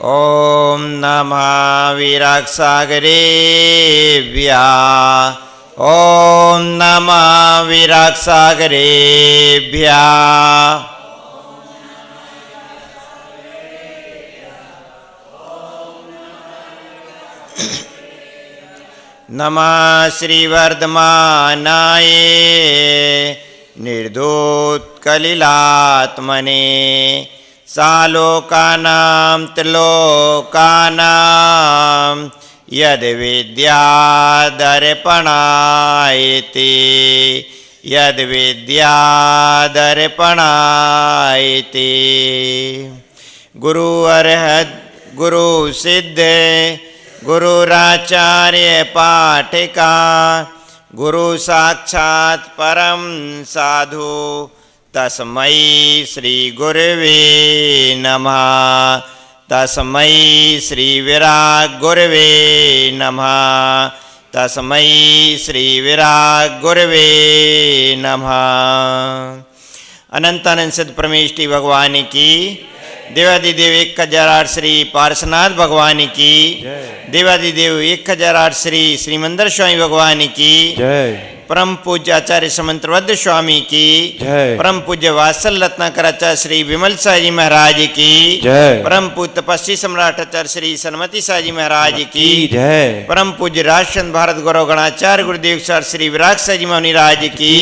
ॐ नमः विरागसागरेभ्यः। ॐ नमः विरागसागरेभ्यः। नमः श्रीवर्धमानाय निर्धूतकलिलात्मने सालोकानां त्रिलोकानां यद्विद्यादर्पणायते यद्विद्यादर्पणायते। गुरु अरहत गुरु सिद्ध गुरुराचार्य पाठिका गुरु साक्षात् परम साधु तस्मै श्री गुरवे नमः। तस्मै श्री विराग गुरवे नमः। तस्मै श्री विराग गुरवे नमः। अनंतानंद सद परमेष्टि भगवान की, देवादिदेव 1008 श्री पार्श्वनाथ भगवान की, देवादिदेव 1008 श्री श्रीमंदर स्वामी भगवान की, परम पूज्य आचार्य समंत्रवद्ध स्वामी की, परम पूज्य वात्सल रत्नाकराचार्य श्री विमल साजी महाराज की, परम पूज्य तपस्वी सम्राट आचार्य श्री सन्मति साजी महाराज की, परम पूज्य राष्ट्रचंद भारत गौरव गणाचार्य गुरुदेव सर श्री विराग साजी मौनी राज की,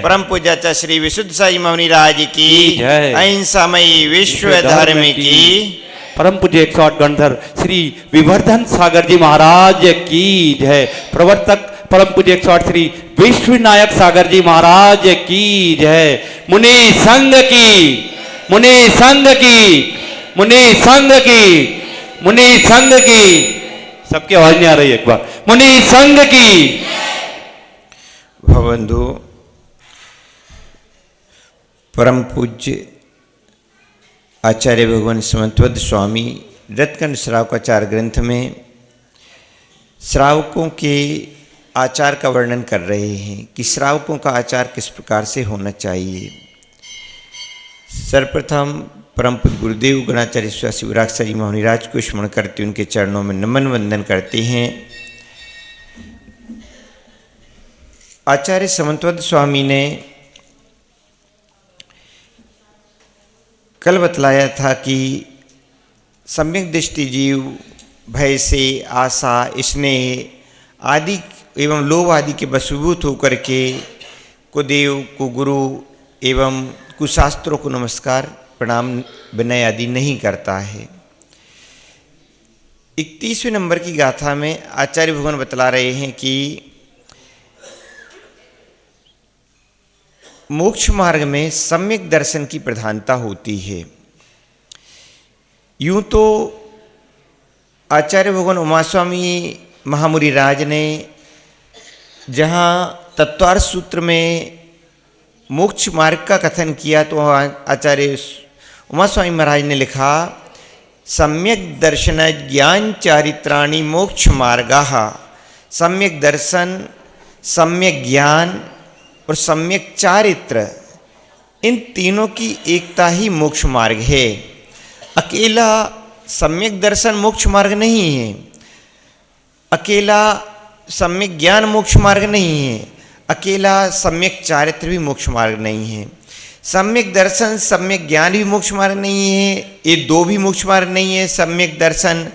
परम पूज्य आचार्य श्री विशुद्ध साजी मौनी राज की, अहिंसामयी विश्व धर्म की, परम पूज्य 108 गणधर श्री विवर्धन सागर जी महाराज की जय। प्रवर्तक परम पूज्य 108 श्री विश्वनायक सागर जी महाराज की जय। मुनि संघ की, मुनि संघ की, मुनि संघ की, मुनि संघ की। सबकी आवाज नहीं आ रही, एक बार मुनि संघ की। भवबंधु परम पूज्य आचार्य भगवान समंतवद्ध स्वामी रत्नखंड श्रावकाचार ग्रंथ में श्रावकों के आचार का वर्णन कर रहे हैं कि श्रावकों का आचार किस प्रकार से होना चाहिए। सर्वप्रथम परम पूज्य गुरुदेव गणाचार्य स्वामी विराग साजी महाराज को स्मरण करते उनके चरणों में नमन वंदन करते हैं। आचार्य समंतवद्ध स्वामी ने कल बतलाया था कि सम्यक दृष्टि जीव भय से, आशा, स्नेह आदि एवं लोभ आदि के वशीभूत होकर के कुदेव को गुरु एवं कुशास्त्रों को नमस्कार प्रणाम विनय आदि नहीं करता है। 31वें नंबर की गाथा में आचार्य भगवान बतला रहे हैं कि मोक्ष मार्ग में सम्यक दर्शन की प्रधानता होती है। यूं तो आचार्य भगवान उमास्वामी महामुनि राज ने जहाँ तत्वार्थ सूत्र में मोक्ष मार्ग का कथन किया तो आचार्य उमास्वामी महाराज ने लिखा सम्यक दर्शन ज्ञान चारित्राणि मोक्ष मार्गाः। सम्यक दर्शन, सम्यक ज्ञान और सम्यक चारित्र, इन तीनों की एकता ही मोक्ष मार्ग है। अकेला सम्यक दर्शन मोक्ष मार्ग नहीं है, अकेला सम्यक ज्ञान मोक्ष मार्ग नहीं है, अकेला सम्यक चारित्र भी मोक्ष मार्ग नहीं है। सम्यक दर्शन, सम्यक ज्ञान भी मोक्ष मार्ग नहीं है, ये दो भी मोक्ष मार्ग नहीं है। सम्यक दर्शन,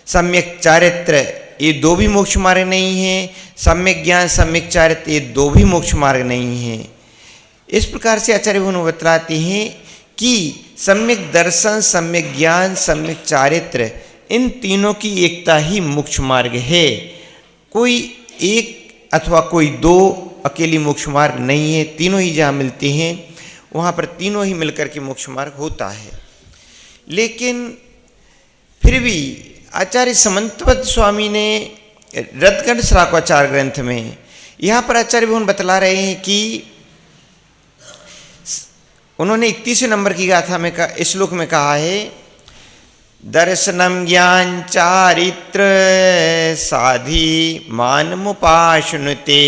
सम्यक चारित्र, ये दो भी मोक्ष मार्ग नहीं है। सम्यक ज्ञान, सम्यक चारित्र, ये दो भी मोक्ष मार्ग नहीं है। इस प्रकार से आचार्य भगवान बतलाते हैं कि सम्यक दर्शन, सम्यक ज्ञान, सम्यक चारित्र, इन तीनों की एकता ही मोक्ष मार्ग है। कोई एक अथवा कोई दो अकेली मोक्ष मार्ग नहीं है। तीनों ही जहाँ मिलते हैं वहाँ पर तीनों ही मिलकर के मोक्ष मार्ग होता है। लेकिन फिर भी आचार्य समंतवद्ध स्वामी ने रत्नखंड श्रावकाचार ग्रंथ में यहाँ पर आचार्य भगवान बतला रहे हैं कि उन्होंने 31वें नंबर की गाथा में श्लोक में कहा है दर्शनम ज्ञान चारित्र साधि मानमुपाश्नुते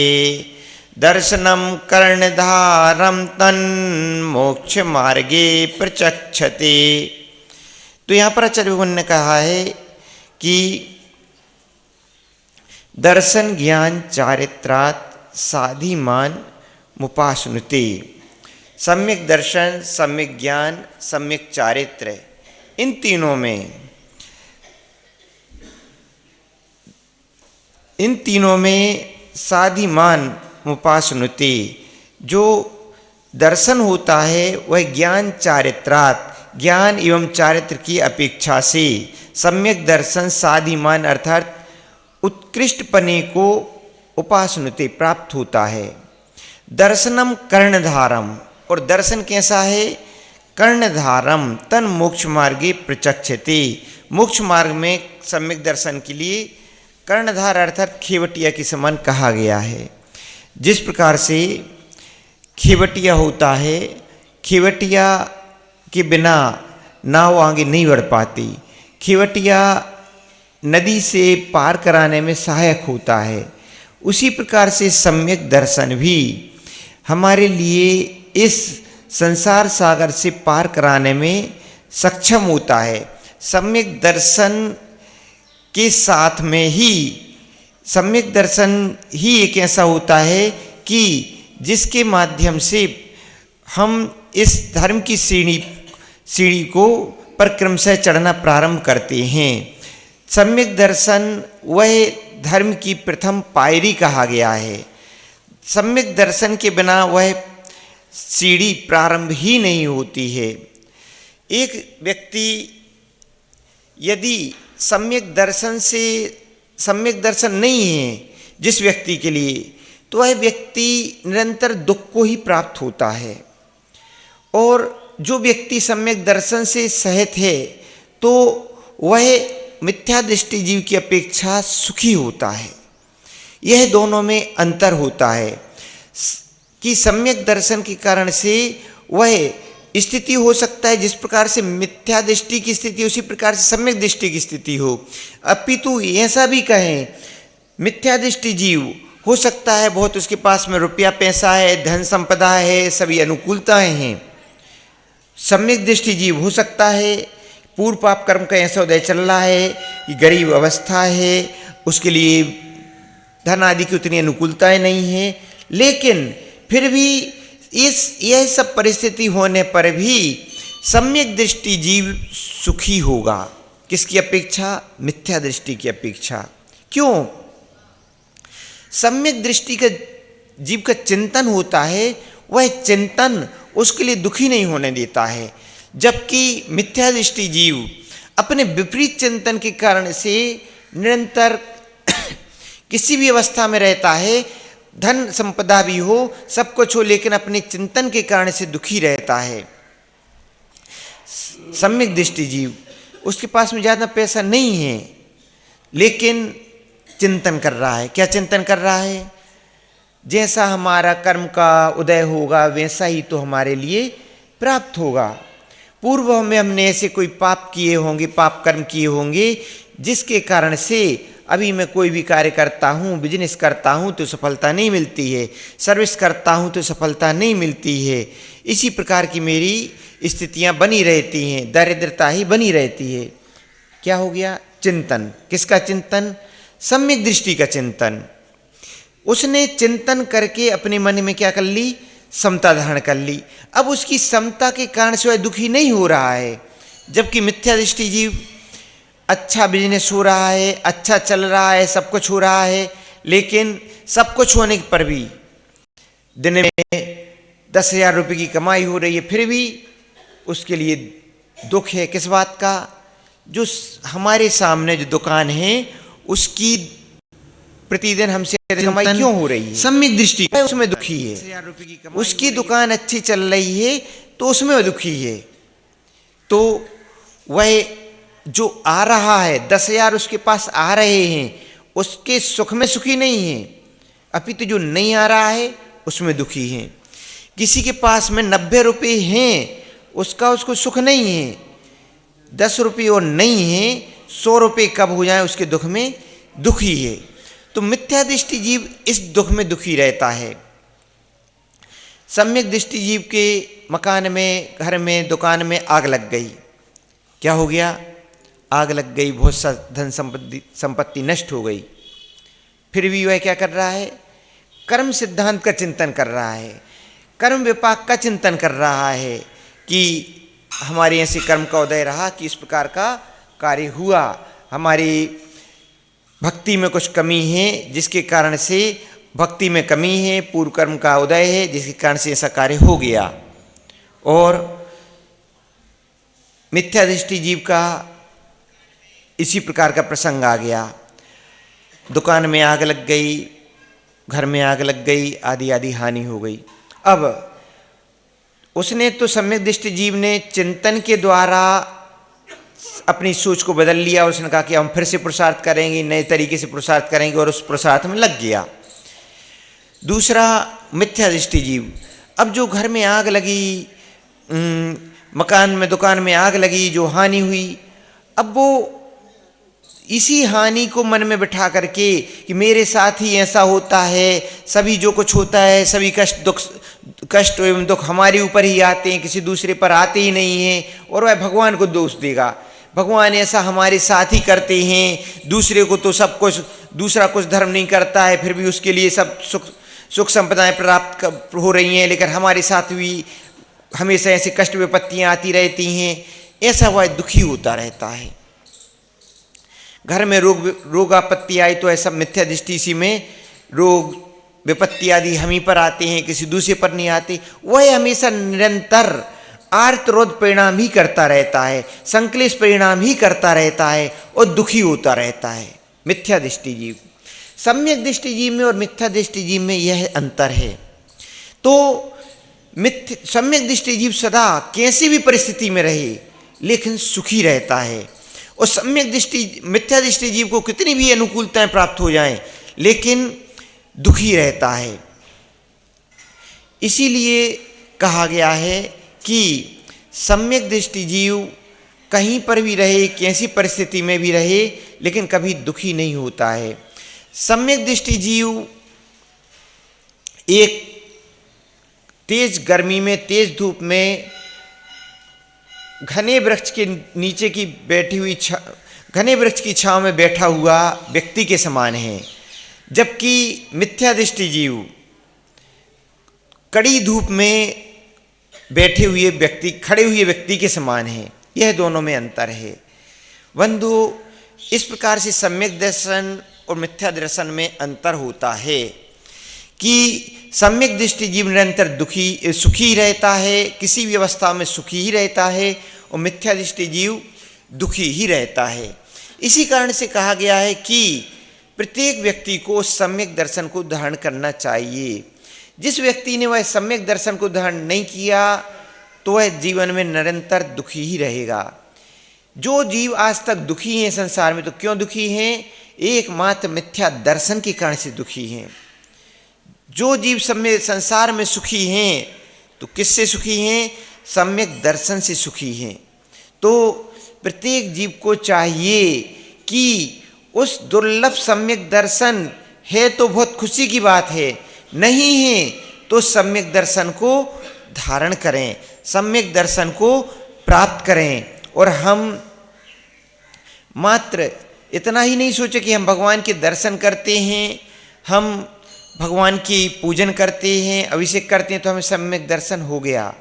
दर्शनम कर्णधारम तन मोक्ष मार्गे प्रचक्षते। तो यहाँ पर आचार्य भगवान ने कहा है कि दर्शन ज्ञान चारित्रात् साधिमान मुपाश्नुते। सम्यक दर्शन, सम्यक ज्ञान, सम्यक चारित्र, इन तीनों में साधिमान मुपाश्नुते, जो दर्शन होता है वह ज्ञान चारित्रात्, ज्ञान एवं चारित्र की अपेक्षा से, सम्यक दर्शन साधिमान अर्थात उत्कृष्ट पने को उपासनुते प्राप्त होता है। दर्शनम कर्णधारम, और दर्शन कैसा है? कर्णधारम तन मोक्ष मार्गे प्रचक्षते, मोक्ष मार्ग में सम्यक दर्शन के लिए कर्णधार अर्थात खेवटिया के समान कहा गया है। जिस प्रकार से खेवटिया होता है, खेवटिया के बिना नाव आगे नहीं बढ़ पाती, खेवटिया नदी से पार कराने में सहायक होता है, उसी प्रकार से सम्यक दर्शन भी हमारे लिए इस संसार सागर से पार कराने में सक्षम होता है। सम्यक दर्शन के साथ में ही, सम्यक दर्शन ही एक ऐसा होता है कि जिसके माध्यम से हम इस धर्म की सीढ़ी को पर क्रमशः चढ़ना प्रारंभ करते हैं। सम्यक दर्शन वह धर्म की प्रथम पायरी कहा गया है। सम्यक दर्शन के बिना वह सीढ़ी प्रारंभ ही नहीं होती है। एक व्यक्ति यदि सम्यक दर्शन नहीं है जिस व्यक्ति के लिए, तो वह व्यक्ति निरंतर दुख को ही प्राप्त होता है। और जो व्यक्ति सम्यक दर्शन से सहित है तो वह मिथ्या दृष्टि जीव की अपेक्षा सुखी होता है। यह दोनों में अंतर होता है कि सम्यक दर्शन के कारण से वह स्थिति हो सकता है जिस प्रकार से मिथ्या दृष्टि की स्थिति उसी प्रकार से सम्यक दृष्टि की स्थिति हो। अपितु ऐसा भी कहें, मिथ्या दृष्टि जीव हो सकता है बहुत उसके पास में रुपया पैसा है, धन संपदा है, सभी अनुकूलताएं हैं। सम्यक दृष्टि जीव हो सकता है पूर्व पाप कर्म का ऐसा उदय चल रहा है कि गरीब अवस्था है, उसके लिए धन आदि की उतनी अनुकूलताएं नहीं है, लेकिन फिर भी यह सब परिस्थिति होने पर भी सम्यक दृष्टि जीव सुखी होगा। किसकी अपेक्षा? मिथ्या दृष्टि की अपेक्षा। क्यों? सम्यक दृष्टि का जीव का चिंतन होता है, वह चिंतन उसके लिए दुखी नहीं होने देता है, जबकि मिथ्या दृष्टि जीव अपने विपरीत चिंतन के कारण से निरंतर किसी भी अवस्था में रहता है, धन संपदा भी हो, सब कुछ हो, लेकिन अपने चिंतन के कारण से दुखी रहता है। सम्यक दृष्टि जीव, उसके पास में ज़्यादा पैसा नहीं है लेकिन चिंतन कर रहा है। क्या चिंतन कर रहा है? जैसा हमारा कर्म का उदय होगा वैसा ही तो हमारे लिए प्राप्त होगा। पूर्व में हमने ऐसे कोई पाप किए होंगे, पाप कर्म किए होंगे, जिसके कारण से अभी मैं कोई भी कार्य करता हूँ, बिजनेस करता हूँ तो सफलता नहीं मिलती है, सर्विस करता हूँ तो सफलता नहीं मिलती है। इसी प्रकार की मेरी स्थितियाँ बनी रहती हैं, दरिद्रता ही बनी रहती है। क्या हो गया? चिंतन। किसका चिंतन? सम्यक दृष्टि का चिंतन। उसने चिंतन करके अपने मन में क्या कर ली? समता धारण कर ली। अब उसकी समता के कारण से वह दुखी नहीं हो रहा है, जबकि मिथ्या दृष्टि जीव अच्छा बिजनेस हो रहा है, अच्छा चल रहा है, सब कुछ हो रहा है, लेकिन सब कुछ होने पर भी दिन में 10,000 रुपये की कमाई हो रही है, फिर भी उसके लिए दुख है। किस बात का? जो हमारे सामने जो दुकान है उसकी प्रतिदिन हमसे कमाई क्यों हो रही है? सम्यक दृष्टि उसमें दुखी है। उसकी दुकान अच्छी चल रही है तो उसमें दुखी है। तो वह जो आ रहा है, 10,000 उसके पास आ रहे हैं, उसके सुख में सुखी नहीं है, अपितु जो नहीं आ रहा है उसमें दुखी है। किसी के पास में 90 रुपये हैं, उसको सुख नहीं है। 10 रुपये और नहीं है, 100 रुपये कब हो जाए उसके दुख में दुखी है। तो मिथ्या दृष्टि जीव इस दुख में दुखी रहता है। सम्यक दृष्टि जीव के मकान में, घर में, दुकान में आग लग गई, क्या हो गया? आग लग गई, बहुत सा धन संपत्ति नष्ट हो गई। फिर भी वह क्या कर रहा है? कर्म सिद्धांत का चिंतन कर रहा है, कर्म विपाक का चिंतन कर रहा है कि हमारे ऐसे कर्म का उदय रहा कि इस प्रकार का कार्य हुआ, हमारी भक्ति में कुछ कमी है जिसके कारण से, भक्ति में कमी है, पूर्व कर्म का उदय है जिसके कारण से ऐसा कार्य हो गया। और मिथ्या दृष्टि जीव का इसी प्रकार का प्रसंग आ गया। दुकान में आग लग गई, घर में आग लग गई, आदि आदि हानि हो गई। अब उसने तो सम्यक दृष्टि जीव ने चिंतन के द्वारा अपनी सोच को बदल लिया और उसने कहा कि हम फिर से पुरुषार्थ करेंगे, नए तरीके से पुरुषार्थ करेंगे, और उस पुरुषार्थ में लग गया। दूसरा मिथ्या दृष्टि जीव, अब जो घर में आग लगी, मकान में, दुकान में आग लगी, जो हानि हुई, अब वो इसी हानि को मन में बिठा करके कि मेरे साथ ही ऐसा होता है, सभी जो कुछ होता है, सभी कष्ट एवं दुख हमारे ऊपर ही आते हैं, किसी दूसरे पर आते ही नहीं हैं, और वह भगवान को दोष देगा, भगवान ऐसा हमारे साथ ही करते हैं, दूसरे को तो सब कुछ, दूसरा कुछ धर्म नहीं करता है फिर भी उसके लिए सब सुख संपदाएं प्राप्त हो रही हैं, लेकिन हमारे साथ भी हमेशा ऐसे कष्ट विपत्तियाँ आती रहती हैं। ऐसा वह दुखी होता रहता है। घर में रोग आपत्ति आई तो ऐसा मिथ्या दृष्टि इसी में रोग विपत्ति आदि हम ही पर आते हैं, किसी दूसरे पर नहीं आते। वह हमेशा निरंतर आर्तरोध परिणाम ही करता रहता है, संक्लेश परिणाम ही करता रहता है और दुखी होता रहता है मिथ्या दृष्टि जीव। सम्यक दृष्टि जीव में और मिथ्या दृष्टि जीव में यह अंतर है। तो सम्यक दृष्टि जीव सदा कैसी भी परिस्थिति में रहे लेकिन सुखी रहता है, और सम्यक दृष्टि मिथ्या दृष्टि जीव को कितनी भी अनुकूलताएं प्राप्त हो जाएं लेकिन दुखी रहता है। इसीलिए कहा गया है कि सम्यक दृष्टि जीव कहीं पर भी रहे, कैसी परिस्थिति में भी रहे, लेकिन कभी दुखी नहीं होता है। सम्यक दृष्टि जीव एक तेज गर्मी में, तेज धूप में घने वृक्ष के नीचे की बैठी हुई घने वृक्ष की छांव में बैठा हुआ व्यक्ति के समान है, जबकि मिथ्या दृष्टि जीव कड़ी धूप में बैठे हुए व्यक्ति, खड़े हुए व्यक्ति के समान है। यह दोनों में अंतर है। बंधु, इस प्रकार से सम्यक दर्शन और मिथ्या दर्शन में अंतर होता है कि सम्यक दृष्टि जीव निरंतर सुखी रहता है, किसी भी अवस्था में सुखी ही रहता है, और मिथ्या दृष्टि जीव दुखी ही रहता है। इसी कारण से कहा गया है कि प्रत्येक व्यक्ति को सम्यक दर्शन को धारण करना चाहिए। जिस व्यक्ति ने वह सम्यक दर्शन को धारण नहीं किया तो वह जीवन में निरंतर दुखी ही रहेगा। जो जीव आज तक दुखी हैं संसार में, तो क्यों दुखी हैं? एकमात्र मिथ्या दर्शन के कारण से दुखी हैं। जो जीव संसार में सुखी हैं तो किससे सुखी हैं? सम्यक दर्शन से सुखी हैं। तो प्रत्येक जीव को चाहिए कि उस दुर्लभ सम्यक दर्शन है तो बहुत खुशी की बात है, नहीं है तो सम्यक दर्शन को धारण करें, सम्यक दर्शन को प्राप्त करें। और हम मात्र इतना ही नहीं सोचे कि हम भगवान के दर्शन करते हैं, हम भगवान की पूजन करते हैं, अभिषेक करते हैं तो हमें सम्यक दर्शन हो गया।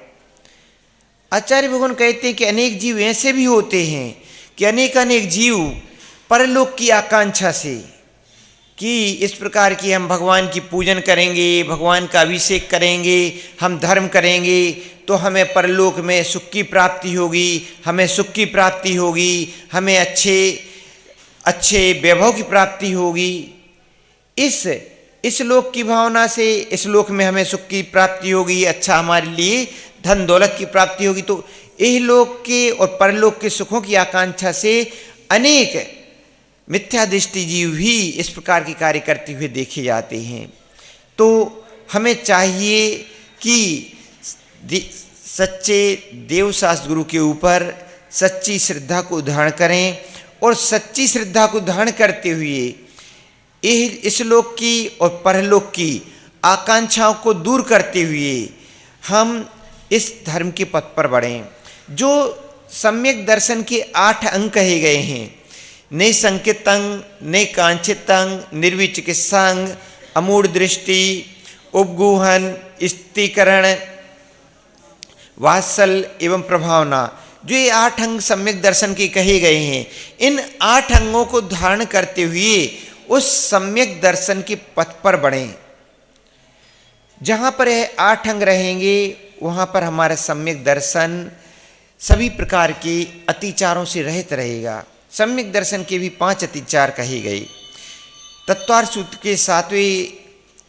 आचार्य भगवान कहते हैं कि अनेक जीव ऐसे भी होते हैं कि अनेक जीव परलोक की आकांक्षा से कि इस प्रकार की हम भगवान की पूजन करेंगे, भगवान का अभिषेक करेंगे, हम धर्म करेंगे तो हमें परलोक में सुख की प्राप्ति होगी, हमें सुख की प्राप्ति होगी, हमें अच्छे वैभव की प्राप्ति होगी। इस लोक की भावना से इस लोक में हमें सुख की प्राप्ति होगी, अच्छा हमारे लिए धन दौलत की प्राप्ति होगी। तो इह लोक के और परलोक के सुखों की आकांक्षा से अनेक मिथ्या दृष्टि जीव भी इस प्रकार के कार्य करते हुए देखे जाते हैं। तो हमें चाहिए कि सच्चे देवशास्त्र गुरु के ऊपर सच्ची श्रद्धा को धारण करें, और सच्ची श्रद्धा को धारण करते हुए इस लोक की और परलोक की आकांक्षाओं को दूर करते हुए हम इस धर्म के पथ पर बढ़ें। जो सम्यक दर्शन के 8 अंग कहे गए हैं। नैसंकितंग, नैकांक्षितंग, निर्विचिकित्सांग, अमूढ़ दृष्टि, उपगूहन, स्थितीकरण, वात्सल्य एवं प्रभावना, जो ये 8 अंग सम्यक दर्शन के कहे गए हैं, इन 8 अंगों को धारण करते हुए उस सम्यक दर्शन के पथ पर बढ़ें। जहाँ पर यह 8 अंग रहेंगे वहाँ पर हमारा सम्यक दर्शन सभी प्रकार के अतिचारों से रहित रहेगा। सम्यक दर्शन के भी 5 अतिचार कहे गए। तत्वार्थ सूत्र के 7वें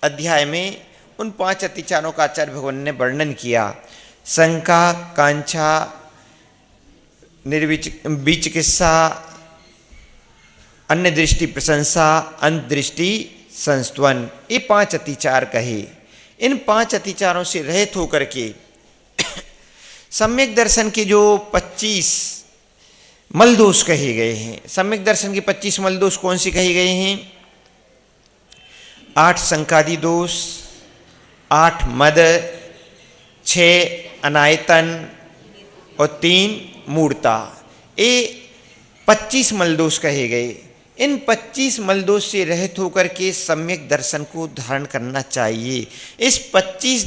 अध्याय में उन 5 अतिचारों का आचार्य भगवान ने वर्णन किया। शंका, कांक्षा, विचिकित्सा, अन्य दृष्टि प्रशंसा, अंत दृष्टि संस्तवन, ये 5 अतिचार कहे। इन 5 अतिचारों से रहित होकर के सम्यक दर्शन के जो 25 मलदोष कहे गए हैं, सम्यक दर्शन के 25 मलदोष कौन से कहे गए हैं? 8 संकादि दोष, 8 मद, 6 अनायतन और 3 मूर्ता, ये 25 मलदोष कहे गए। इन 25 मलदोष से रहित होकर के सम्यक दर्शन को धारण करना चाहिए। इस 25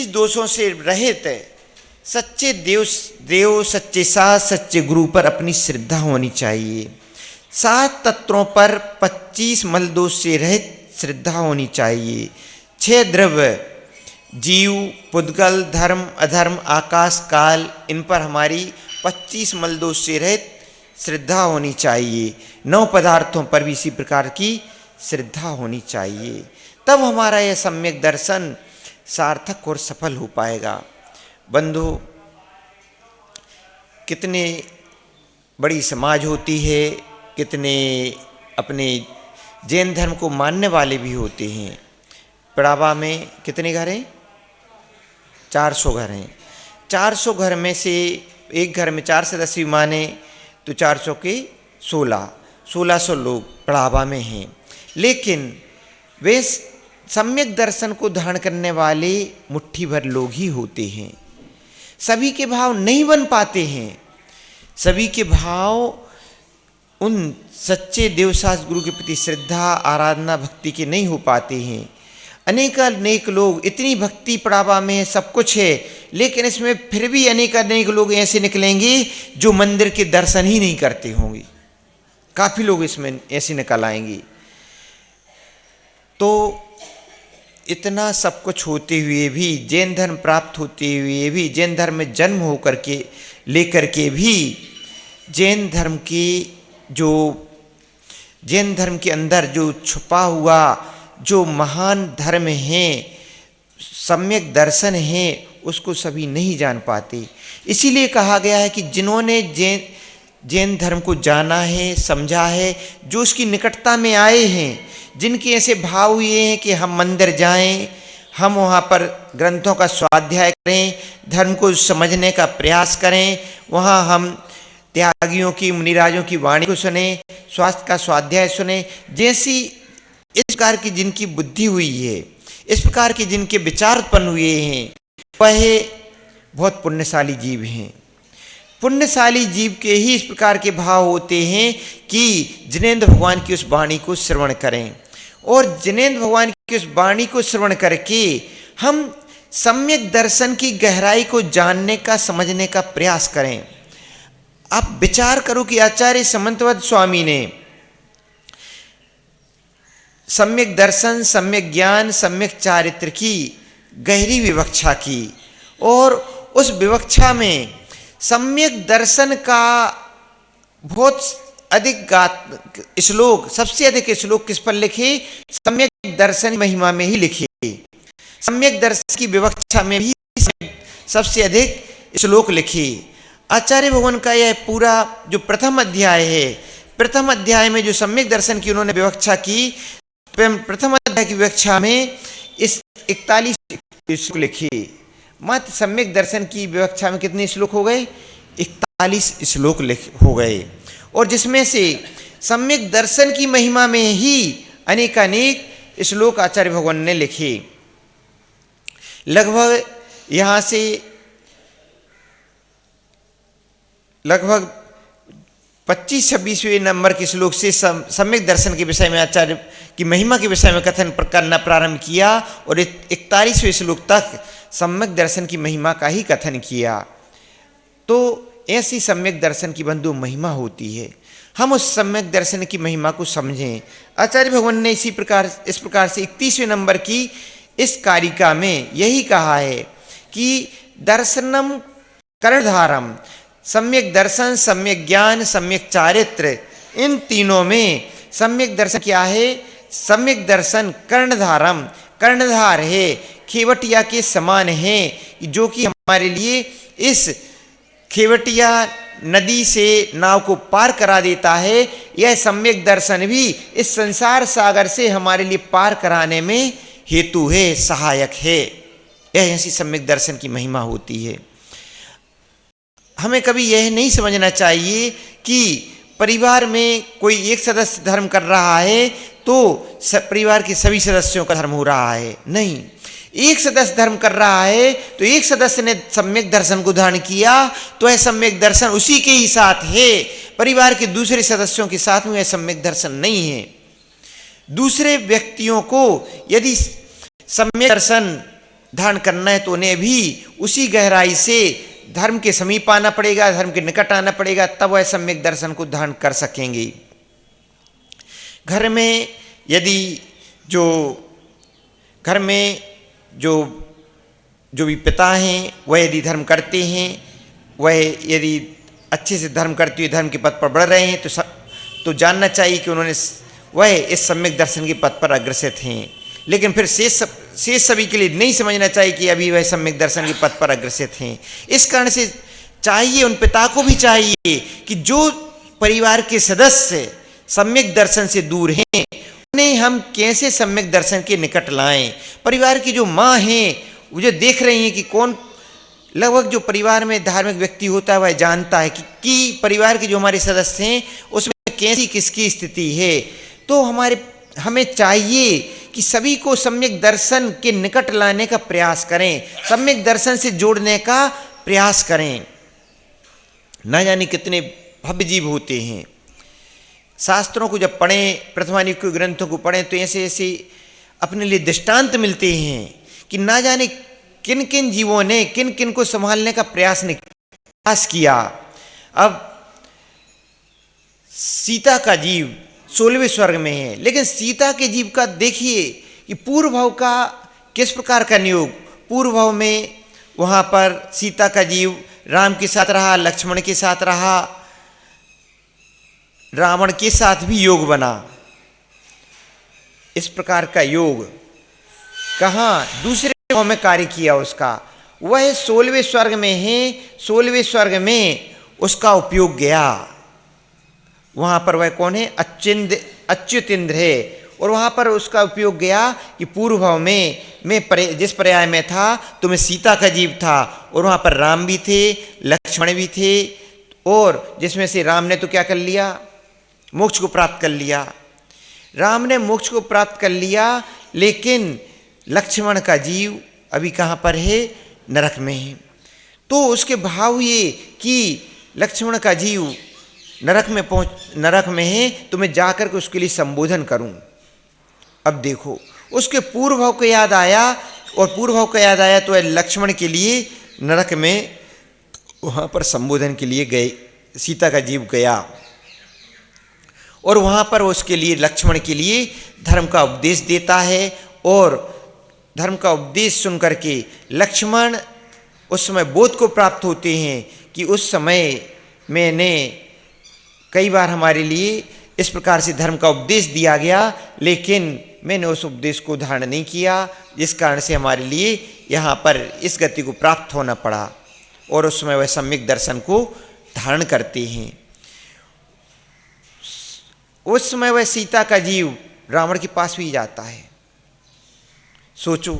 दोषों से रहित सच्चे देव, सच्चे सास, सच्चे गुरु पर अपनी श्रद्धा होनी चाहिए। 7 तत्वों पर 25 मलदोष से रहित श्रद्धा होनी चाहिए। 6 द्रव्य, जीव, पुद्गल, धर्म, अधर्म, आकाश, काल, इन पर हमारी 25 मलदोष से रहित श्रद्धा होनी चाहिए। 9 पदार्थों पर भी इसी प्रकार की श्रद्धा होनी चाहिए। तब हमारा यह सम्यक दर्शन सार्थक और सफल हो पाएगा। बंधु, कितने बड़ी समाज होती है, कितने अपने जैन धर्म को मानने वाले भी होते हैं। पिड़ावा में कितने घर हैं? 400 घर हैं। 400 घर में से एक घर में 4 सदस्य माने तो 400 के 1600 लोग पिड़ावा में हैं। लेकिन वे सम्यक दर्शन को धारण करने वाले मुट्ठी भर लोग ही होते हैं। सभी के भाव नहीं बन पाते हैं। सभी के भाव उन सच्चे देवशास्त्र गुरु के प्रति श्रद्धा, आराधना, भक्ति के नहीं हो पाते हैं। अनेक लोग, इतनी भक्ति पड़ावा में है, सब कुछ है, लेकिन इसमें फिर भी अनेक लोग ऐसे निकलेंगे जो मंदिर के दर्शन ही नहीं करते होंगे। काफ़ी लोग इसमें ऐसे निकल आएंगे। तो इतना सब कुछ होते हुए भी, जैन धर्म प्राप्त होते हुए भी, जैन धर्म में जन्म होकर के लेकर के भी जैन धर्म के अंदर जो छुपा हुआ जो महान धर्म है, सम्यक दर्शन है, उसको सभी नहीं जान पाते। इसीलिए कहा गया है कि जिन्होंने जैन धर्म को जाना है, समझा है, जो उसकी निकटता में आए हैं, जिनके ऐसे भाव हुए हैं कि हम मंदिर जाएं, हम वहाँ पर ग्रंथों का स्वाध्याय करें, धर्म को समझने का प्रयास करें, वहाँ हम त्यागियों की, मुनिराजों की वाणी को सुने, स्वास्थ्य का स्वाध्याय सुने, जैसी इस प्रकार की जिनकी बुद्धि हुई है, इस प्रकार के जिनके विचार उत्पन्न हुए हैं, वह बहुत पुण्यशाली जीव हैं। पुण्यशाली जीव के ही इस प्रकार के भाव होते हैं कि जिनेंद्र भगवान की उस वाणी को श्रवण करें, और जिनेंद्र भगवान की उस वाणी को श्रवण करके हम सम्यक दर्शन की गहराई को जानने का, समझने का प्रयास करें। आप विचार करो कि आचार्य समंतवत स्वामी ने सम्यक दर्शन, सम्यक ज्ञान, सम्यक चारित्र की गहरी विवक्षा की, और उस विवक्षा में सम्यक दर्शन का बहुत अधिक श्लोक, सबसे अधिक श्लोक किस पर लिखे? सम्यक दर्शन महिमा में ही लिखे। सम्यक दर्शन की विवक्षा में भी सबसे अधिक श्लोक लिखे। आचार्य भगवान का यह पूरा जो प्रथम अध्याय है, प्रथम अध्याय में जो सम्यक दर्शन की उन्होंने विवक्षा की, प्रथम अध्याय की विवक्षा में इस 41 श्लोक लिखे। मात्र सम्यक दर्शन की विवक्षा में कितने श्लोक हो गए? 41 श्लोक हो गए, और जिसमें से सम्यक दर्शन की महिमा में ही अनेक श्लोक आचार्य भगवान ने लिखे। लगभग यहाँ से लगभग 25-26वें नंबर के श्लोक से सम्यक दर्शन के विषय में आचार्य की महिमा के विषय में कथन करना प्रारंभ किया और 41वें श्लोक तक सम्यक दर्शन की महिमा का ही कथन किया। तो ऐसी सम्यक दर्शन की बंधु महिमा होती है, हम उस सम्यक दर्शन की महिमा को समझें। आचार्य भगवान ने इस प्रकार से 31वें नंबर की इस कारिका में यही कहा है कि दर्शनम कर्णधारम, सम्यक दर्शन, सम्यक ज्ञान, सम्यक चारित्र, इन तीनों में सम्यक दर्शन क्या है? सम्यक दर्शन कर्णधारम, कर्णधार है, खेवटिया के समान है, जो कि हमारे लिए इस खेवटिया नदी से नाव को पार करा देता है। यह सम्यक दर्शन भी इस संसार सागर से हमारे लिए पार कराने में हेतु है, सहायक है। यह ऐसी सम्यक दर्शन की महिमा होती है। हमें कभी यह नहीं समझना चाहिए कि परिवार में कोई एक सदस्य धर्म कर रहा है तो परिवार के सभी सदस्यों का धर्म हो रहा है। नहीं, एक सदस्य धर्म कर रहा है तो एक सदस्य ने सम्यक दर्शन को धारण किया तो यह सम्यक दर्शन उसी के ही साथ है, परिवार के दूसरे सदस्यों के साथ में यह सम्यक दर्शन नहीं है। दूसरे व्यक्तियों को यदि सम्यक दर्शन धारण करना है तो उन्हें भी उसी गहराई से धर्म के समीप आना पड़ेगा, धर्म के निकट आना पड़ेगा, तब वह सम्यक दर्शन को धारण कर सकेंगे। घर में जो भी पिता हैं वह यदि धर्म करते हैं, वह यदि अच्छे से धर्म करते हुए धर्म के पथ पर बढ़ रहे हैं तो जानना चाहिए कि वह इस सम्यक दर्शन के पथ पर अग्रसर हैं। लेकिन फिर शेष सभी के लिए नहीं समझना चाहिए कि अभी वह सम्यक दर्शन के पथ पर अग्रसर हैं। इस कारण से चाहिए, उन पिता को भी चाहिए कि जो परिवार के सदस्य सम्यक दर्शन से दूर हैं उन्हें हम कैसे सम्यक दर्शन के निकट लाएं। परिवार की जो माँ हैं वो जो देख रही हैं कि कौन, लगभग जो परिवार में धार्मिक व्यक्ति होता है वह जानता है कि परिवार के जो हमारे सदस्य हैं उसमें कैसी किसकी स्थिति है। तो हमें चाहिए कि सभी को सम्यक दर्शन के निकट लाने का प्रयास करें, सम्यक दर्शन से जोड़ने का प्रयास करें। न जाने कितने भव्य जीव होते हैं। शास्त्रों को जब पढ़ें, प्रथमायुग के ग्रंथों को पढ़ें तो ऐसे ऐसे अपने लिए दृष्टांत मिलते हैं कि ना जाने किन किन जीवों ने किन किन को संभालने का प्रयास किया। अब सीता का जीव 16वें स्वर्ग में है, लेकिन सीता के जीव का देखिए कि पूर्व भाव का किस प्रकार का नियोग। पूर्व भाव में वहाँ पर सीता का जीव राम के साथ रहा, लक्ष्मण के साथ रहा, रावण के साथ भी योग बना। इस प्रकार का योग कहाँ दूसरे भाव में कार्य किया उसका, वह 16वें स्वर्ग में है। 16वें स्वर्ग में उसका उपयोग गया। वहाँ पर वह कौन है? अच्युत इंद्र है। और वहाँ पर उसका उपयोग गया कि पूर्व भाव में मैं जिस पर्याय में था तो मैं सीता का जीव था और वहाँ पर राम भी थे, लक्ष्मण भी थे, और जिसमें से राम ने तो क्या कर लिया? मोक्ष को प्राप्त कर लिया। राम ने मोक्ष को प्राप्त कर लिया, लेकिन लक्ष्मण का जीव अभी कहाँ पर है? नरक में है। तो उसके भाव ये कि लक्ष्मण का जीव नरक में है तो मैं जाकर के उसके लिए संबोधन करूं। अब देखो, उसके पूर्व भाव को याद आया, और पूर्व भाव का याद आया तो वह लक्ष्मण के लिए नरक में वहाँ पर संबोधन के लिए गए, सीता का जीव गया, और वहाँ पर उसके लिए, लक्ष्मण के लिए धर्म का उपदेश देता है। और धर्म का उपदेश सुन करके लक्ष्मण उस समय बोध को प्राप्त होते हैं कि उस समय मैंने कई बार हमारे लिए इस प्रकार से धर्म का उपदेश दिया गया, लेकिन मैंने उस उपदेश को धारण नहीं किया, जिस कारण से हमारे लिए यहाँ पर इस गति को प्राप्त होना पड़ा। और उस समय वह सम्यक दर्शन को धारण करते हैं। उस समय वह सीता का जीव रावण के पास भी जाता है। सोचो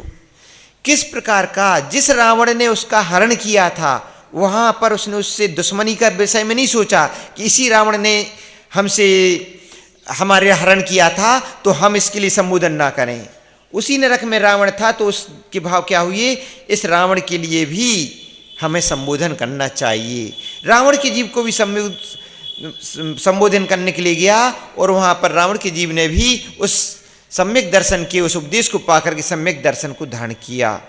किस प्रकार का, जिस रावण ने उसका हरण किया था वहाँ पर उसने उससे दुश्मनी का विषय में नहीं सोचा कि इसी रावण ने हमारे हरण किया था तो हम इसके लिए संबोधन ना करें। उसी नरक में रावण था तो उसके भाव क्या हुए? इस रावण के लिए भी हमें संबोधन करना चाहिए। रावण के जीव को भी संबोधन करने के लिए गया और वहाँ पर रावण के जीव ने भी उस सम्यक दर्शन के, उस उपदेश को पाकर के सम्यक दर्शन को धारण किया।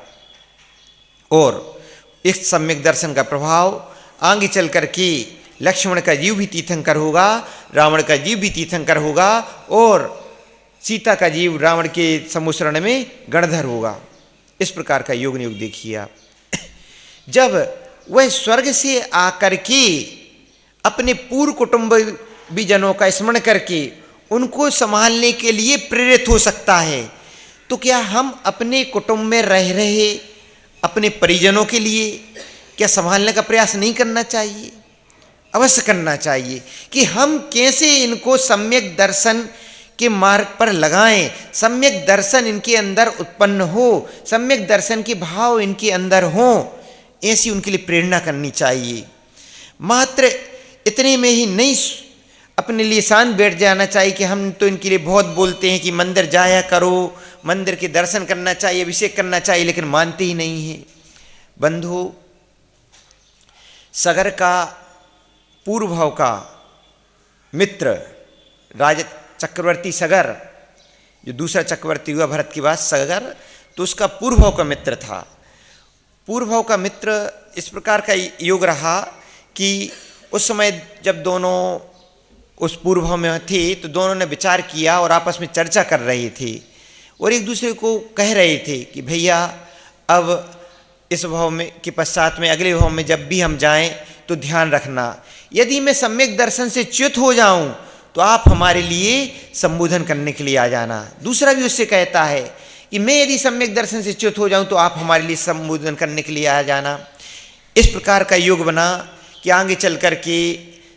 और इस सम्यक दर्शन का प्रभाव आगे चल कर के लक्ष्मण का जीव भी तीर्थंकर होगा, रावण का जीव भी तीर्थंकर होगा और सीता का जीव रावण के समुसरण में गणधर होगा। इस प्रकार का योग नियोग देखिए आप। जब वह स्वर्ग से आकर के अपने पूर्व कुटुंबी जनों का स्मरण करके उनको संभालने के लिए प्रेरित हो सकता है, तो क्या हम अपने कुटुंब में रह रहे अपने परिजनों के लिए क्या संभालने का प्रयास नहीं करना चाहिए? अवश्य करना चाहिए कि हम कैसे इनको सम्यक दर्शन के मार्ग पर लगाएं, सम्यक दर्शन इनके अंदर उत्पन्न हो, सम्यक दर्शन के भाव इनके अंदर हों, ऐसी उनके लिए प्रेरणा करनी चाहिए। मात्र इतने में ही नहीं अपने लिए शांत बैठ जाना चाहिए कि हम तो इनके लिए बहुत बोलते हैं कि मंदिर जाया करो, मंदिर के दर्शन करना चाहिए, अभिषेक करना चाहिए, लेकिन मानते ही नहीं है। बंधु, सगर का पूर्व भाव का मित्र राजा चक्रवर्ती सगर, जो दूसरा चक्रवर्ती हुआ भरत के बाद सगर, तो उसका पूर्व भाव का मित्र था। पूर्व भाव का मित्र इस प्रकार का योग रहा कि उस समय जब दोनों उस पूर्व भाव में थे तो दोनों ने विचार किया और आपस में चर्चा कर रहे थे और एक दूसरे को कह रहे थे कि भैया अब इस भाव में के पश्चात में अगले भाव में जब भी हम जाएं तो ध्यान रखना, यदि मैं सम्यक दर्शन से च्युत हो जाऊं तो आप हमारे लिए संबोधन करने के लिए आ जाना। दूसरा भी उससे कहता है कि मैं यदि सम्यक दर्शन से च्युत हो जाऊं तो आप हमारे लिए संबोधन करने के लिए आ जाना। इस प्रकार का योग बना कि आगे चल कर के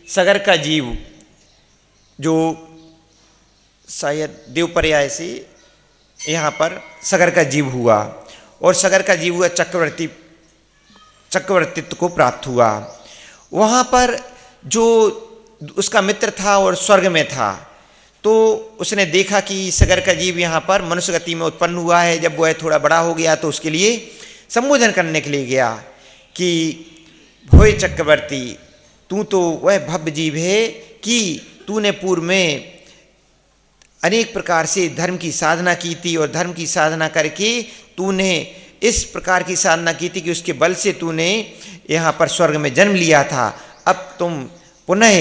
सगर का जीव, जो शायद देवपर्याय से यहाँ पर सगर का जीव हुआ और सगर का जीव हुआ चक्रवर्तित्व को प्राप्त हुआ। वहाँ पर जो उसका मित्र था और स्वर्ग में था, तो उसने देखा कि सगर का जीव यहाँ पर मनुष्य गति में उत्पन्न हुआ है। जब वह थोड़ा बड़ा हो गया तो उसके लिए संबोधन करने के लिए गया कि भोय चक्रवर्ती, तू तो वह भव्य जीव है कि तूने पूर्व में अनेक प्रकार से धर्म की साधना की थी और धर्म की साधना करके तूने इस प्रकार की साधना की थी कि उसके बल से तूने यहाँ पर स्वर्ग में जन्म लिया था। अब तुम पुनः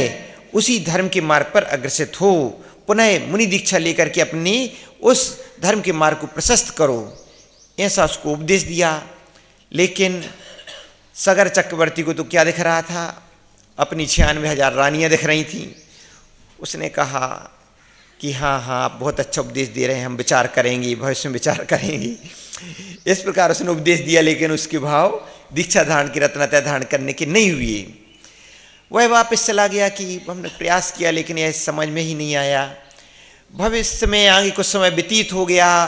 उसी धर्म के मार्ग पर अग्रसित हो, पुनः मुनि दीक्षा लेकर के अपनी उस धर्म के मार्ग को प्रशस्त करो, ऐसा उसको उपदेश दिया। लेकिन सगर चक्रवर्ती को तो क्या दिख रहा था? अपनी 96,000 रानियाँ दिख रही थीं। उसने कहा कि हाँ हाँ, आप बहुत अच्छा उपदेश दे रहे हैं, हम विचार करेंगे, भविष्य में विचार करेंगे। इस प्रकार उसने उपदेश दिया, लेकिन उसके भाव दीक्षा धारण की, रत्नत्रय धारण करने के नहीं हुए। वह वापस चला गया कि हमने प्रयास किया लेकिन यह समझ में ही नहीं आया। भविष्य में आगे कुछ समय व्यतीत हो गया,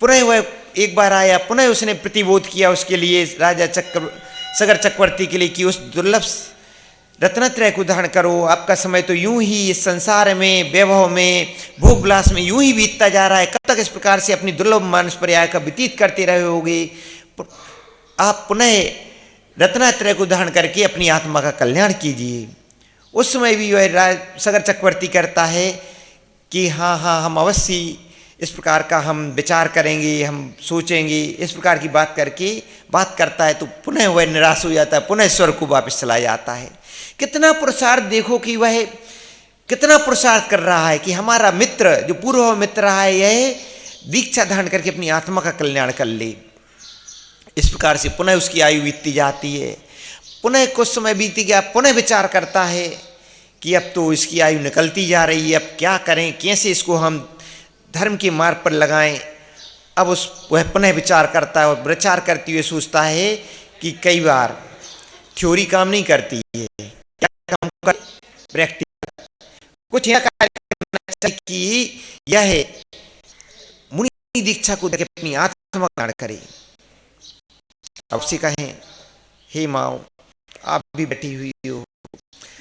पुनः वह एक बार आया, पुनः उसने प्रतिबोध किया उसके लिए, राजा सगर चक्रवर्ती के लिए, कि उस दुर्लभ रत्नत्रय को धारण करो। आपका समय तो यूं ही इस संसार में, वैभव में, भोग विलास में यूं ही बीतता जा रहा है, कब तक इस प्रकार से अपनी दुर्लभ मानस पर्याय का व्यतीत करते रहे होगे? आप पुनः रत्नत्रय को धारण करके अपनी आत्मा का कल्याण कीजिए। उस समय भी वह सगर चक्रवर्ती करता है कि हाँ हाँ, हम अवश्य इस प्रकार का हम विचार करेंगे, हम सोचेंगे, इस प्रकार की बात करके बात करता है तो पुनः वह निराश हो जाता है, पुनः स्वर्ग को वापस चला जाता है। कितना पुरुषार्थ देखो कि वह कितना पुरुषार्थ कर रहा है कि हमारा मित्र, जो पूर्व मित्र रहा है, यह दीक्षा धारण करके अपनी आत्मा का कल्याण कर ले। इस प्रकार से पुनः उसकी आयु बीतती जाती है। पुनः कुछ समय बीती गया, पुनः विचार करता है कि अब तो इसकी आयु निकलती जा रही है, अब क्या करें, कैसे इसको हम धर्म के मार्ग पर लगाएं। अब वह पुनः विचार करता है और विचार करते हुए सोचता है कि कई बार थ्योरी काम नहीं करती है, क्या काम कर, प्रैक्टिकल कुछ यह कार्य करना चाहिए कि यह मुनि दीक्षा को देकर अपनी आत्मा का करे। अब से कहें, हे माओ, आप भी बैठी हुई हो,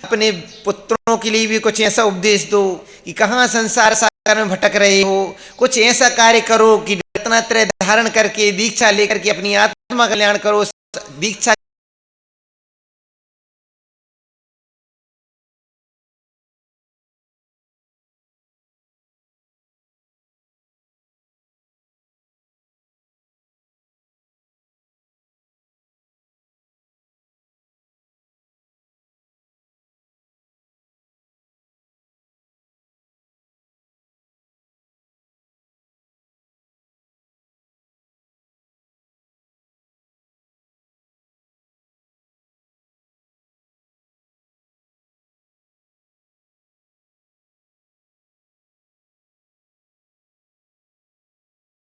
अपने पुत्रों के लिए भी कुछ ऐसा उपदेश दो कि कहाँ संसार सागर में भटक रहे हो, कुछ ऐसा कार्य करो कि रत्नत्रय धारण करके दीक्षा लेकर के अपनी आत्मा कल्याण करो। दीक्षा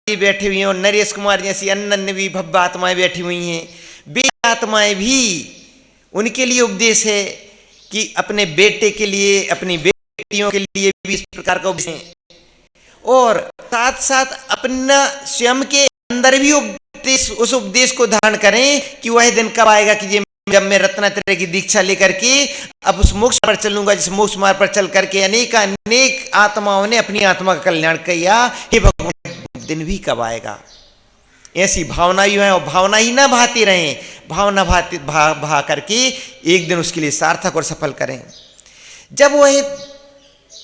जी बैठे हुए हैं और नरेश कुमार जैसी अन्य भी भव्य आत्माएं बैठी हुई हैं। वे आत्माएं भी, उनके लिए उपदेश है कि अपने बेटे के लिए, अपनी बेटियों के लिए भी इस प्रकार का उपदेश है, और साथ साथ अपना स्वयं के अंदर भी उपदेश, उस उपदेश को धारण करें कि वह दिन कब आएगा कि जब मैं रत्नात्रय की दीक्षा लेकर के अब उस मोक्ष पर चलूंगा, जिस मोक्ष मार्ग पर चल करके अनेक आत्माओं ने अपनी आत्मा का कल्याण किया। हे भगवान, दिन भी कब आएगा? ऐसी भावना ही है, और भावना ही ना भाती रहें, भावना भा करके एक दिन उसके लिए सार्थक और सफल करें। जब वह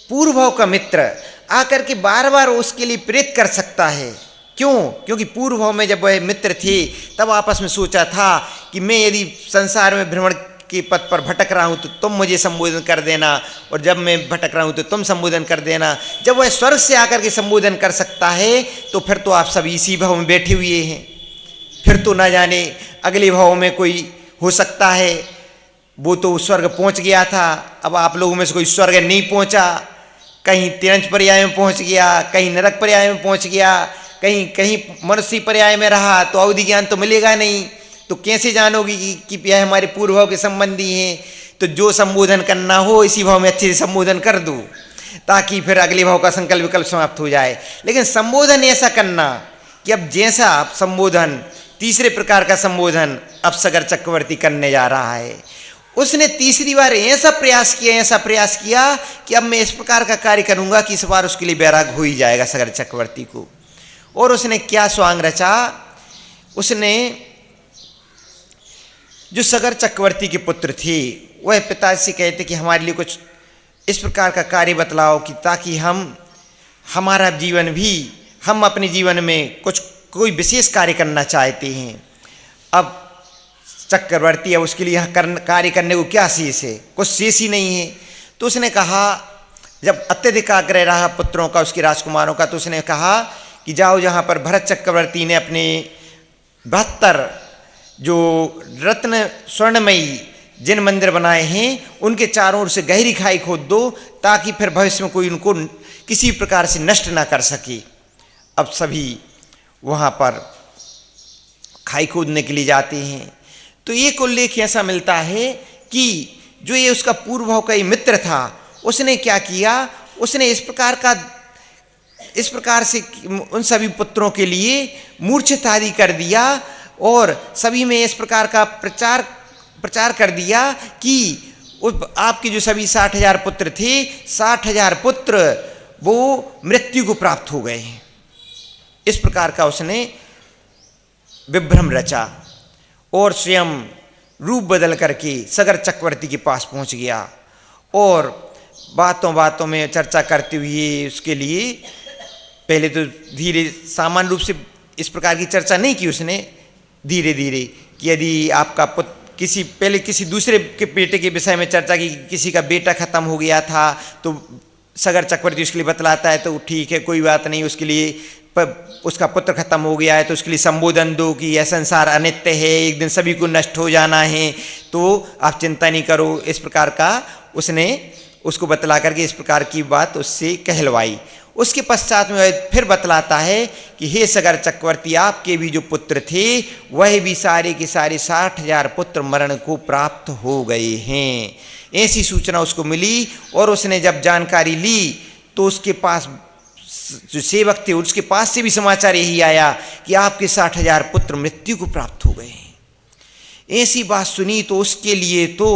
पूर्व भाव का मित्र आकर के बार बार उसके लिए प्रेरित कर सकता है, क्यों? क्योंकि पूर्व भाव में जब वह मित्र थे तब आपस में सोचा था कि मैं यदि संसार में भ्रमण के पथ पर भटक रहा हूं तो तुम मुझे संबोधन कर देना, और जब मैं भटक रहा हूं तो तुम संबोधन कर देना। जब वह स्वर्ग से आकर के संबोधन कर सकता है तो फिर तो आप सब इसी भाव में बैठे हुए हैं, फिर तो ना जाने अगले भाव में कोई हो सकता है। वो तो स्वर्ग पहुंच गया था, अब आप लोगों में से कोई स्वर्ग नहीं पहुंचा, कहीं तिरंज पर्याय में पहुंच गया, कहीं नरक पर्याय में पहुंच गया, कहीं कहीं मनुष्य पर्याय में रहा, तो अवधि ज्ञान तो मिलेगा नहीं। तो कैसे जानोगी कि यह हमारे पूर्व भाव के संबंधी हैं? तो जो संबोधन करना हो इसी भाव में अच्छे से संबोधन कर दो, ताकि फिर अगले भाव का संकल्प विकल्प समाप्त हो जाए। लेकिन संबोधन ऐसा करना कि अब जैसा आप संबोधन, तीसरे प्रकार का संबोधन अब सगर चक्रवर्ती करने जा रहा है, उसने तीसरी बार ऐसा प्रयास किया कि अब मैं इस प्रकार का कार्य करूंगा कि इस बार उसके लिए वैराग हो ही जाएगा सगर चक्रवर्ती को। और उसने क्या स्वांग रचा? उसने जो सगर चक्रवर्ती के पुत्र थे वह पिताजी से कहते कि हमारे लिए कुछ इस प्रकार का कार्य बतलाओ कि ताकि हमारा जीवन भी, हम अपने जीवन में कोई विशेष कार्य करना चाहते हैं। अब चक्रवर्ती, अब उसके लिए यहाँ कार्य करने को क्या शेष है? कुछ शेष ही नहीं है। तो उसने कहा, जब अत्यधिक आग्रह रहा पुत्रों का, उसके राजकुमारों का, तो उसने कहा कि जाओ, जहाँ पर भरत चक्रवर्ती ने अपने 72 जो रत्न स्वर्णमयी जिन मंदिर बनाए हैं उनके चारों ओर से गहरी खाई खोद दो, ताकि फिर भविष्य में कोई उनको किसी प्रकार से नष्ट ना कर सके। अब सभी वहाँ पर खाई खोदने के लिए जाते हैं। तो एक उल्लेख ऐसा मिलता है कि जो ये उसका पूर्व भाव का ये मित्र था, उसने क्या किया? उसने इस प्रकार से उन सभी पुत्रों के लिए मूर्छित आदि कर दिया, और सभी में इस प्रकार का प्रचार कर दिया कि आपके जो सभी 60,000 पुत्र थे, 60,000 पुत्र वो मृत्यु को प्राप्त हो गए हैं। इस प्रकार का उसने विभ्रम रचा और स्वयं रूप बदल करके सगर चक्रवर्ती के पास पहुंच गया, और बातों में चर्चा करते हुए उसके लिए पहले तो धीरे सामान्य रूप से इस प्रकार की चर्चा नहीं की उसने, धीरे धीरे कि यदि आपका पुत्र किसी दूसरे के बेटे के विषय में चर्चा की, किसी का बेटा खत्म हो गया था तो सगर चक्रवर्ती उसके लिए बतलाता है तो ठीक है, कोई बात नहीं, उसके लिए उसका पुत्र खत्म हो गया है तो उसके लिए संबोधन दो कि यह संसार अनित्य है, एक दिन सभी को नष्ट हो जाना है, तो आप चिंता नहीं करो। इस प्रकार का उसने उसको बतला करके इस प्रकार की बात उससे कहलवाई। उसके पश्चात में वह फिर बतलाता है कि हे सगर चक्रवर्ती, आपके भी जो पुत्र थे वह भी सारे के सारे 60,000 पुत्र मरण को प्राप्त हो गए हैं। ऐसी सूचना उसको मिली, और उसने जब जानकारी ली तो उसके पास जो सेवक थे उसके पास से भी समाचार यही आया कि आपके 60,000 पुत्र मृत्यु को प्राप्त हो गए हैं। ऐसी बात सुनी तो उसके लिए तो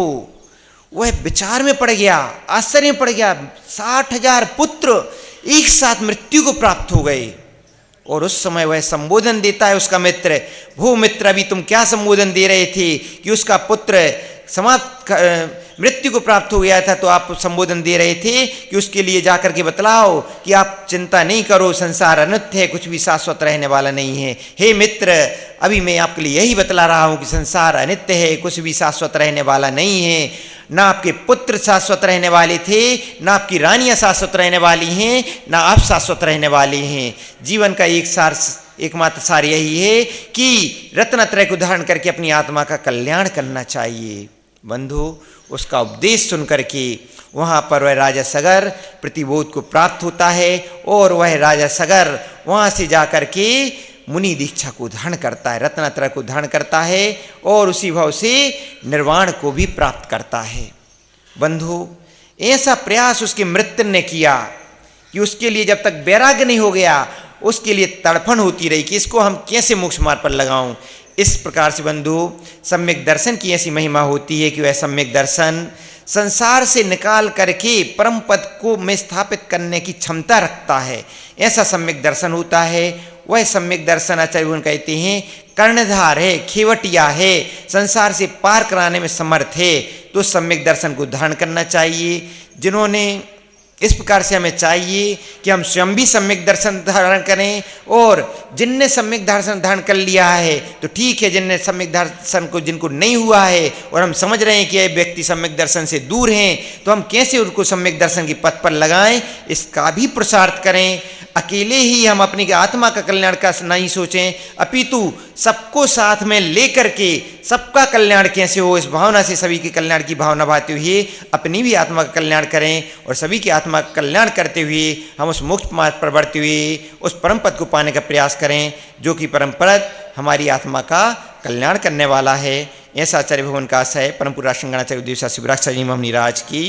वह विचार में पड़ गया, आश्चर्य में पड़ गया, 60,000 पुत्र एक साथ मृत्यु को प्राप्त हो गए। और उस समय वह संबोधन देता है उसका मित्र, वो मित्र अभी तुम क्या संबोधन दे रहे थे कि उसका पुत्र मृत्यु को प्राप्त हो गया था, तो आप संबोधन दे रहे थे कि उसके लिए जाकर के बतलाओ कि आप चिंता नहीं करो, संसार अनित्य है, कुछ भी शाश्वत रहने वाला नहीं है। हे मित्र, अभी मैं आपके लिए यही बतला रहा हूं कि संसार अनित्य है, कुछ भी शाश्वत रहने वाला नहीं है। ना आपके पुत्र शाश्वत रहने वाले थे, ना आपकी रानियां शाश्वत रहने वाली हैं, ना आप शाश्वत रहने वाले हैं। जीवन का एकमात्र सार यही है कि रत्नत्रय को धारण करके अपनी आत्मा का कल्याण करना चाहिए। बंधु, उसका उपदेश सुन करके वहाँ पर वह राजा सगर प्रतिबोध को प्राप्त होता है, और वह राजा सगर वहाँ से जा कर के मुनि दीक्षा को धारण करता है, रत्नात्रय को धारण करता है और उसी भाव से निर्वाण को भी प्राप्त करता है। बंधु, ऐसा प्रयास उसके मृत्यु ने किया कि उसके लिए जब तक वैराग्य नहीं हो गया उसके लिए तड़फन होती रही कि इसको हम कैसे मोक्ष मार्ग पर लगाऊं। इस प्रकार से बंधु सम्यक दर्शन की ऐसी महिमा होती है कि वह सम्यक दर्शन संसार से निकाल करके परम पद को में स्थापित करने की क्षमता रखता है। ऐसा सम्यक दर्शन होता है। वह सम्यक दर्शन आचार्य कहते हैं कर्णधार है, खेवटिया है, संसार से पार कराने में समर्थ है। तो सम्यक दर्शन को धारण करना चाहिए। जिन्होंने इस प्रकार से हमें चाहिए कि हम स्वयं भी सम्यक दर्शन धारण करें, और जिनने सम्यक दर्शन धारण कर लिया है तो ठीक है, जिनने सम्यक दर्शन को जिनको नहीं हुआ है और हम समझ रहे हैं कि यह व्यक्ति सम्यक दर्शन से दूर हैं, तो हम कैसे उनको सम्यक दर्शन की पथ पर लगाएं, इसका भी पुरुषार्थ करें। अकेले ही हम अपनी आत्मा का कल्याण का नहीं सोचें, अपितु सबको साथ में लेकर के सबका कल्याण कैसे हो, इस भावना से सभी के कल्याण की भावना भाते हुए अपनी भी आत्मा का कल्याण करें और सभी की आत्मा का कल्याण करते हुए हम उस मोक्ष मार्ग पर बढ़ते हुए उस परम पद को पाने का प्रयास करें जो कि परम पद हमारी आत्मा का कल्याण करने वाला है। ऐसा आचार्य भगवान का आशय। परम पूज्य राष्ट्रगणाचार्य उद्देश्य शिवराज जी महाराज की